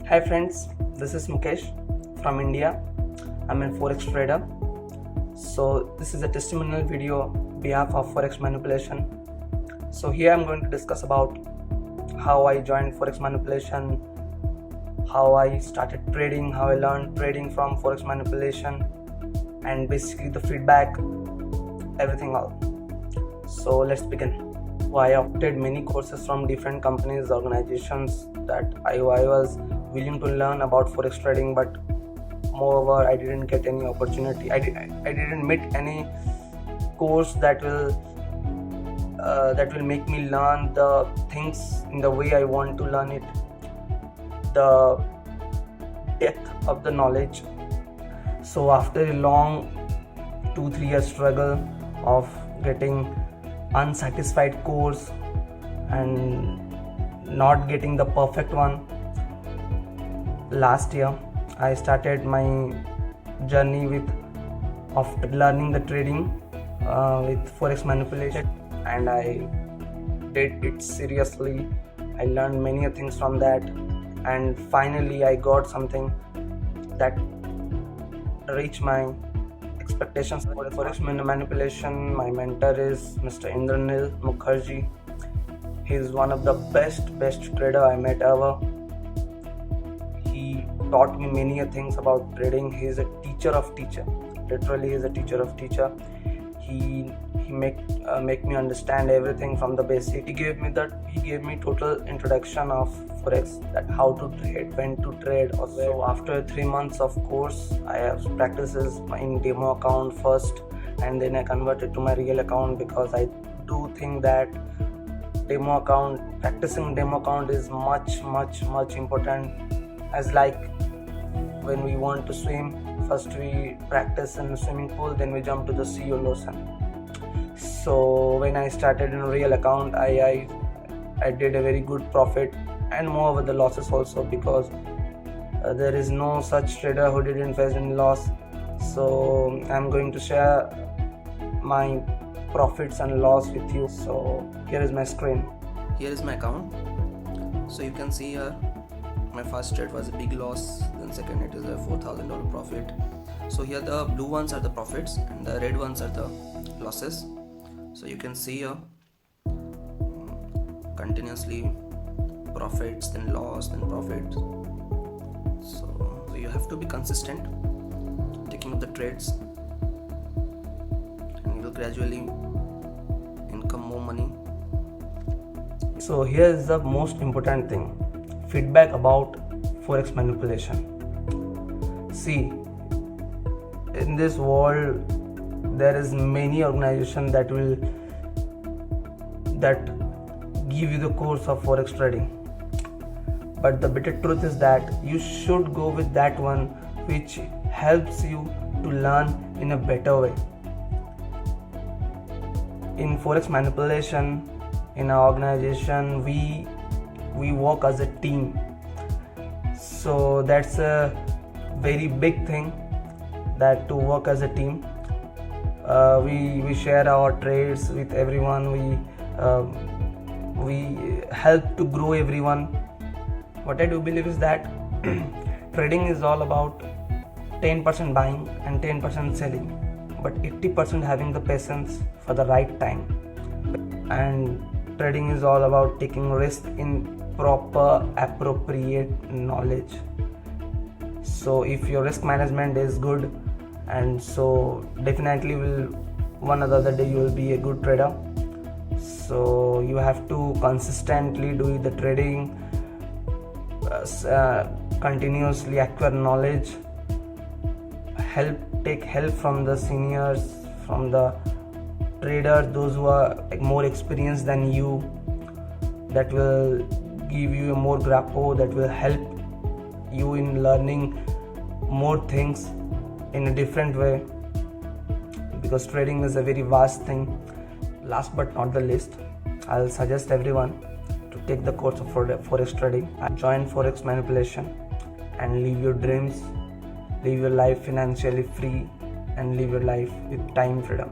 Hi friends, this is Mukesh from India. I'm a Forex trader. So this is a testimonial video on behalf of Forex manipulation. So here I'm going to discuss about how I joined Forex manipulation, how I started trading, how I learned trading from Forex manipulation, and basically the feedback, everything all. So let's begin. I opted many courses from different companies, organizations that I was willing to learn about Forex trading, but moreover I didn't get any opportunity. I didn't meet any course that will make me learn the things in the way I want to learn it, the depth of the knowledge. So after a long 2-3 year struggle of getting unsatisfied course and not getting the perfect one, last year I started my journey of learning the trading with Forex manipulation, and I did it seriously. I learned many things from that, and finally I got something that reached my expectations. For Forex manipulation, my mentor is Mr. Indranil Mukherjee. He is one of the best trader I met ever. He taught me many things about trading. He is a teacher of teacher. Literally, he is a teacher of teacher. He make me understand everything from the basic. He gave me total introduction of Forex, that how to trade, when to trade. Also, after 3 months of course, I have practices in demo account first, and then I converted to my real account, because I do think that practicing demo account is much important. As like when we want to swim, first we practice in the swimming pool, then we jump to the sea or ocean. So when I started in a real account, I did a very good profit, and moreover the losses also, because there is no such trader who didn't face any loss. So I'm going to share my profits and loss with you. So here is my screen. Here is my account. So you can see here my first trade was a big loss, then second it is a $4,000 profit. So here the blue ones are the profits and the red ones are the losses. So you can see here continuously profits, then loss, then profits. So you have to be consistent taking up the trades, and you will gradually income more money. So here is the most important thing: feedback about Forex manipulation. See, in this world there is many organizations that give you the course of Forex trading, but the bitter truth is that you should go with that one which helps you to learn in a better way. In Forex manipulation, in our organization, we work as a team. So that's a very big thing, that to work as a team. We share our trades with everyone. We help to grow everyone. What I do believe is that trading is all about 10% buying and 10% selling, but 80% having the patience for the right time. And trading is all about taking risk in proper, appropriate knowledge. So if your risk management is good, and so definitely one or the other day you will be a good trader. So you have to consistently do the trading, continuously acquire knowledge, take help from the seniors, from the traders, those who are more experienced than you, that will give you a more grappo, that will help you in learning more things in a different way, because trading is a very vast thing. Last but not the least, I'll suggest everyone to take the course of Forex trading and join Forex manipulation, and live your dreams, live your life financially free, and live your life with time freedom.